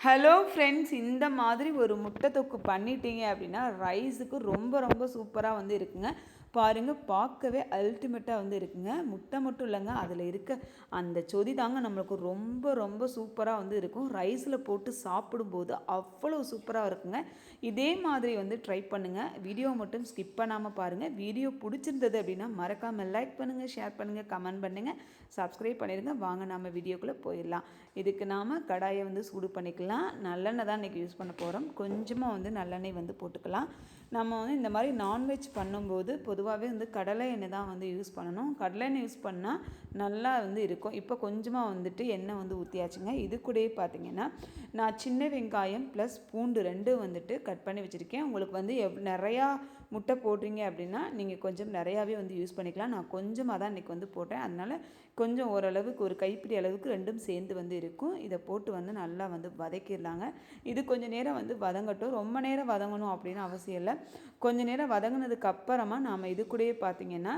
Hello friends, இந்த மாதிரி ஒரு முட்டை தொக்கு பண்ணிட்டீங்க அப்படின்னா ரைஸுக்கு ரொம்ப ரொம்ப சூப்பராக வந்து இருக்குங்க. பாருங்கள், பார்க்கவே அல்டிமேட்டாக வந்து இருக்குங்க. முட்டை மட்டும் இல்லைங்க, அதில் இருக்க அந்த சொதி தாங்க நம்மளுக்கு ரொம்ப ரொம்ப சூப்பராக வந்து இருக்கும். ரைஸில் போட்டு சாப்பிடும்போது அவ்வளோ சூப்பராக இருக்குங்க. இதே மாதிரி வந்து ட்ரை பண்ணுங்கள். வீடியோ மட்டும் ஸ்கிப் பண்ணாமல் பாருங்கள். வீடியோ பிடிச்சிருந்தது அப்படின்னா மறக்காமல் லைக் பண்ணுங்கள், ஷேர் பண்ணுங்கள், கமெண்ட் பண்ணுங்கள், சப்ஸ்கிரைப் பண்ணிடுங்க. வாங்க நம்ம வீடியோக்குள்ளே போயிடலாம். இதுக்கு நாம் கடாயை வந்து சூடு பண்ணிக்கலாம். நல்லெண்ணெய் தான் இன்றைக்கி யூஸ் பண்ண போகிறோம். கொஞ்சமாக வந்து நல்லெண்ணெய் வந்து போட்டுக்கலாம். நம்ம வந்து இந்த மாதிரி நான்வெஜ் பண்ணும்போது பொதுவாகவே வந்து கடலை எண்ணெய் தான் வந்து யூஸ் பண்ணணும். கடலை எண்ணெய் யூஸ் பண்ணால் நல்லா வந்து இருக்கும். இப்போ கொஞ்சமாக வந்துட்டு எண்ணெய் வந்து ஊற்றியாச்சுங்க. இது கூடயே பார்த்திங்கன்னா நான் சின்ன வெங்காயம் ப்ளஸ் பூண்டு ரெண்டும் வந்துட்டு கட் பண்ணி வச்சுருக்கேன். உங்களுக்கு வந்து நிறையா முட்டை போடுறீங்க அப்படின்னா நீங்கள் கொஞ்சம் நிறையாவே வந்து யூஸ் பண்ணிக்கலாம். நான் கொஞ்சமாக தான் இன்றைக்கி வந்து போட்டேன். அதனால் கொஞ்சம் ஓரளவுக்கு ஒரு கைப்பிடி அளவுக்கு ரெண்டும் சேர்ந்து வந்து இருக்கும். இதை போட்டு வந்து நல்லா வந்து வதக்கிடலாங்க. இது கொஞ்சம் நேரம் வந்து வதங்கட்டும். ரொம்ப நேரம் வதங்கணும் அப்படின்னு அவசியம் இல்லை. கொஞ்சம் நேரம் வதங்கினதுக்கு அப்புறமா நாம் இது கூடயே பார்த்திங்கன்னா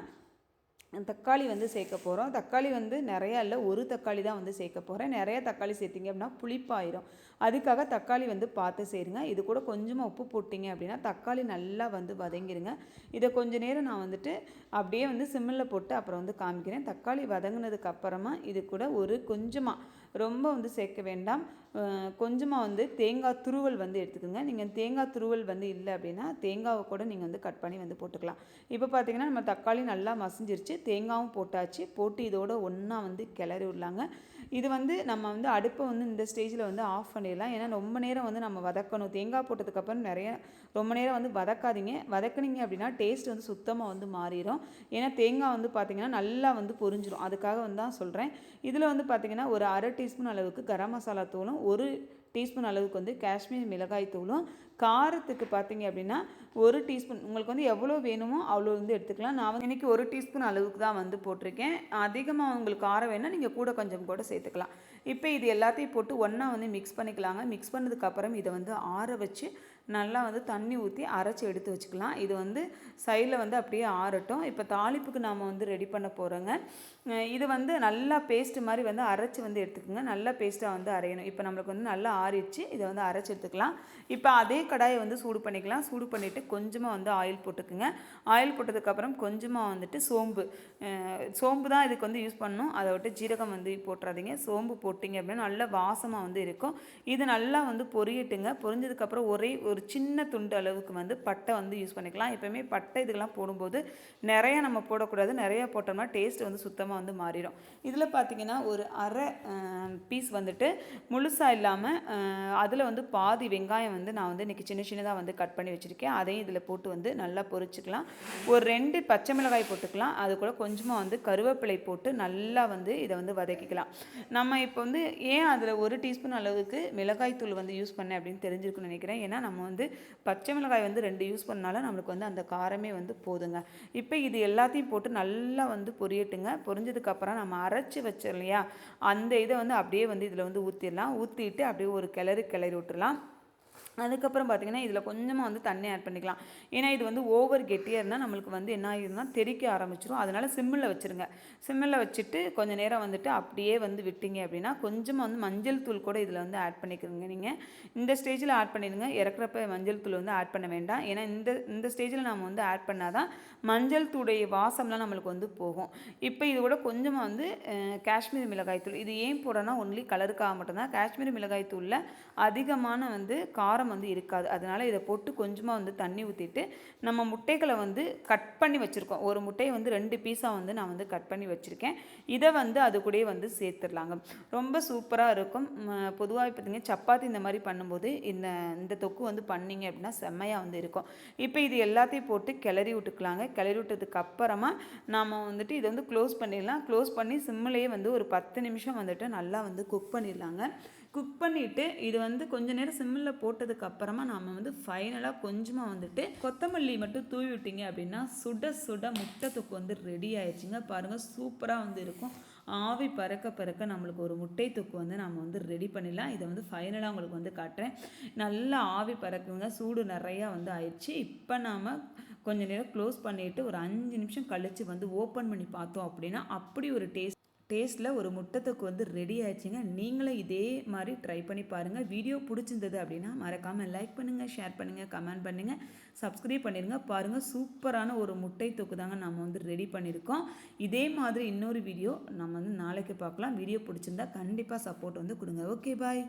தக்காளி வந்து சேர்க்க போகிறோம். தக்காளி வந்து நிறையா இல்லை, ஒரு தக்காளி தான் வந்து சேர்க்க போகிறேன். நிறையா தக்காளி சேர்த்திங்க அப்படின்னா புளிப்பாயிரும். அதுக்காக தக்காளி வந்து பார்த்து சேருங்க. இது கூட கொஞ்சமாக உப்பு போட்டிங்க அப்படின்னா தக்காளி நல்லா வந்து வதங்கிடுங்க. இதை கொஞ்சம் நேரம் நான் வந்துட்டு அப்படியே வந்து சிம்மில் போட்டு அப்புறம் வந்து காமிக்கிறேன். தக்காளி வதங்கினதுக்கு அப்புறமா இது கூட ஒரு கொஞ்சமாக, ரொம்ப வந்து சேர்க்க வேண்டாம், கொஞ்சமாக வந்து தேங்காய் துருவல் வந்து எடுத்துக்கோங்க. நீங்கள் தேங்காய் துருவல் வந்து இல்லை அப்படின்னா தேங்காவை கூட நீங்கள் வந்து கட் பண்ணி வந்து போட்டுக்கலாம். இப்போ பார்த்திங்கன்னா நம்ம தக்காளி நல்லா மசிஞ்சிருச்சு, தேங்காயும் போட்டாச்சு. போட்டு இதோட ஒன்றா வந்து கிளறி விடலாங்க. இது வந்து நம்ம வந்து அடுப்பை வந்து இந்த ஸ்டேஜில் வந்து ஆஃப் பண்ணிடலாம். ஏன்னா ரொம்ப நேரம் வந்து நம்ம வதக்கணும். தேங்காய் போட்டதுக்கப்புறம் ரொம்ப நேரம் வந்து வதக்காதீங்க. வதக்குனீங்க அப்படின்னா டேஸ்ட் வந்து சுத்தமாக வந்து மாறிடும். ஏன்னா தேங்காய் வந்து பார்த்திங்கன்னா நல்லா வந்து பொரிஞ்சிடும். அதுக்காக வந்து தான் சொல்கிறேன். இதில் வந்து பார்த்திங்கன்னா ஒரு அரை டீஸ்பூன் அளவுக்கு கரம் மசாலா தூளும், ஒரு டீஸ்பூன் அளவுக்கு வந்து காஷ்மீர் மிளகாய் தூளும், காரத்துக்கு பார்த்திங்க அப்படின்னா ஒரு டீஸ்பூன், உங்களுக்கு வந்து எவ்வளோ வேணுமோ அவ்வளோ வந்து எடுத்துக்கலாம். நான் வந்து இன்றைக்கி ஒரு டீஸ்பூன் அளவுக்கு தான் வந்து போட்டிருக்கேன். அதிகமாக உங்களுக்கு காரம் வேணால் நீங்கள் கூட கொஞ்சம் கூட சேர்த்துக்கலாம். இப்போ இது எல்லாத்தையும் போட்டு ஒன்றா வந்து மிக்ஸ் பண்ணிக்கலாங்க. மிக்ஸ் பண்ணதுக்கப்புறம் இதை வந்து ஆற வச்சு நல்லா வந்து தண்ணி ஊற்றி அரைச்சி எடுத்து வச்சுக்கலாம். இது வந்து சைடில் வந்து அப்படியே ஆறட்டும். இப்போ தாளிப்புக்கு நாம் வந்து ரெடி பண்ண போகிறோங்க. இது வந்து நல்லா பேஸ்ட்டு மாதிரி வந்து அரைச்சி வந்து எடுத்துக்கோங்க. நல்லா பேஸ்ட்டாக வந்து அரையணும். இப்போ நம்மளுக்கு வந்து நல்லா ஆறிடுச்சு. இதை வந்து அரைச்சி எடுத்துக்கலாம். இப்போ அதே கடாயை வந்து சூடு பண்ணிக்கலாம். சூடு பண்ணிவிட்டு கொஞ்சமாக வந்து ஆயில் போட்டுக்குங்க. ஆயில் போட்டதுக்கப்புறம் கொஞ்சமாக வந்துட்டு சோம்பு தான் இதுக்கு வந்து யூஸ் பண்ணணும். அதை விட்டு ஜீரகம் வந்து போட்டுறாதீங்க. சோம்பு போட்டிங்க அப்படின்னா நல்ல வாசமாக வந்து இருக்கும். இது நல்லா வந்து பொரியட்டுங்க. பொரிஞ்சதுக்கப்புறம் ஒரு சின்ன துண்டு அளவுக்கு வந்து பட்டை வந்து யூஸ் பண்ணிக்கலாம். எப்போயுமே பட்டை இதுக்கெல்லாம் போடும்போது நிறையா நம்ம போடக்கூடாது. நிறையா போட்டோம்னா டேஸ்ட் வந்து சுத்தமாக வந்து மாறிடும். இதில் பார்த்திங்கன்னா ஒரு அரை பீஸ் வந்துட்டு முழுசாக இல்லாமல் அதில் வந்து பாதி வெங்காயம் வந்து நான் வந்து இன்றைக்கி சின்ன சின்னதாக வந்து கட் பண்ணி வச்சுருக்கேன். அதையும் இதில் போட்டு வந்து நல்லா பொரிச்சிக்கலாம். ஒரு 2 பச்சை மிளகாய் போட்டுக்கலாம். அது கூட கொஞ்சமாக வந்து கருவேப்பிலை போட்டு நல்லா வந்து இதை வந்து வதக்கிக்கலாம். நம்ம இப்போ வந்து ஏன் அதில் ஒரு டீஸ்பூன் அளவுக்கு மிளகாய் தூள் வந்து யூஸ் பண்ணேன் அப்படின்னு தெரிஞ்சிருக்குன்னு நினைக்கிறேன். ஏன்னா நம்ம வந்து பச்சை மிளகாய் வந்து 2 யூஸ் பண்ணாலும் நம்மளுக்கு வந்து அந்த காரமே வந்து போதுங்க. இப்போ இது எல்லாத்தையும் போட்டு நல்லா வந்து பொரியட்டுங்க. பொரிஞ்சதுக்கப்புறம் நம்ம அரைச்சி வச்சோம் இல்லையா, அந்த இதை வந்து அப்படியே வந்து இதில் வந்து ஊற்றிடலாம். ஊற்றிட்டு அப்படியே ஒரு கிளறி விட்டுடலாம். அதுக்கப்புறம் பார்த்திங்கன்னா இதில் கொஞ்சமாக வந்து தண்ணி ஆட் பண்ணிக்கலாம். ஏன்னா இது வந்து ஓவர் கெட்டியாக இருந்தால் நம்மளுக்கு வந்து என்ன ஆகிடும்னா தெறிக்க ஆரம்பிச்சிடும். அதனால் சிம்மில் வச்சுருங்க. சிம்மில் வச்சுட்டு கொஞ்சம் நேரம் வந்துட்டு அப்படியே வந்து விட்டீங்க அப்படின்னா கொஞ்சமாக வந்து மஞ்சள் தூள் கூட இதில் வந்து ஆட் பண்ணிக்கிறீங்க. நீங்கள் இந்த ஸ்டேஜில் ஆட் பண்ணிடுங்க. இறக்குறப்ப மஞ்சள் தூள் வந்து ஆட் பண்ண வேண்டாம். ஏன்னா இந்த ஸ்டேஜில் நம்ம வந்து ஆட் பண்ணால் தான் மஞ்சள் தூளுடைய வாசம்லாம் நம்மளுக்கு வந்து போகும். இப்போ இது கூட கொஞ்சமாக வந்து காஷ்மீர் மிளகாய் தூள், இது ஏன் போடனா ஒன்லி கலருக்காக மட்டும்தான். காஷ்மீர் மிளகாய் தூளில் அதிகமான வந்து காரம் வந்து இருக்காது. அதனால் இதை போட்டு கொஞ்சமாக வந்து தண்ணி ஊற்றிட்டு நம்ம முட்டைகளை வந்து கட் பண்ணி வச்சுருக்கோம். ஒரு முட்டையை வந்து 2 பீஸாக வந்து நான் வந்து கட் பண்ணி வச்சுருக்கேன். இதை வந்து அது கூடயே வந்து சேர்த்துடலாங்க. ரொம்ப சூப்பராக இருக்கும். பொதுவாக பார்த்திங்க சப்பாத்தி இந்த மாதிரி பண்ணும்போது இந்த தொக்கு வந்து பண்ணிங்க அப்படின்னா செம்மையாக வந்து இருக்கும். இப்போ இது எல்லாத்தையும் போட்டு கிளறி விட்டுக்கலாங்க. கிளறி விட்டதுக்கு அப்புறமா நாம் வந்துட்டு இதை வந்து க்ளோஸ் பண்ணிடலாம். க்ளோஸ் பண்ணி சிம்மிலேயே வந்து ஒரு 10 நிமிஷம் வந்துட்டு நல்லா வந்து குக் பண்ணிடலாங்க. குக் பண்ணிவிட்டு இது வந்து கொஞ்சம் நேரம் சிம்மில் போட்டதுக்கு அப்புறமா நாம் வந்து ஃபைனலாக கொஞ்சமாக வந்துட்டு கொத்தமல்லி மட்டும் தூவி விட்டீங்க அப்படின்னா சுட சுட முட்டை தொக்கு வந்து ரெடி ஆயிடுச்சுங்க. பாருங்கள், சூப்பராக வந்து இருக்கும். ஆவி பறக்க நம்மளுக்கு ஒரு முட்டை தொக்கு வந்து நம்ம வந்து ரெடி பண்ணிடலாம். இதை வந்து ஃபைனலாக உங்களுக்கு வந்து காட்டுறேன். நல்லா ஆவி பறக்குங்க. சூடு நிறையா வந்து ஆயிடுச்சு. இப்போ நாம் கொஞ்சம் நேரம் க்ளோஸ் பண்ணிவிட்டு ஒரு 5 நிமிஷம் கழித்து வந்து ஓப்பன் பண்ணி பார்த்தோம் அப்படின்னா அப்படி ஒரு டேஸ்ட் டேஸ்ட்டில் ஒரு முட்டை தொக்கு வந்து ரெடி ஆயிடுச்சுங்க. நீங்களும் இதே மாதிரி ட்ரை பண்ணி பாருங்கள். வீடியோ பிடிச்சிருந்தது அப்படின்னா மறக்காமல் லைக் பண்ணுங்கள், ஷேர் பண்ணுங்கள், கமெண்ட் பண்ணுங்கள், சப்ஸ்கிரைப் பண்ணிடுங்க. பாருங்கள், சூப்பரான ஒரு முட்டை தொக்கு தாங்க நம்ம வந்து ரெடி பண்ணியிருக்கோம். இதே மாதிரி இன்னொரு வீடியோ நம்ம வந்து நாளைக்கு பார்க்கலாம். வீடியோ பிடிச்சிருந்தா கண்டிப்பாக சப்போர்ட் வந்து கொடுங்க. ஓகே, பாய்.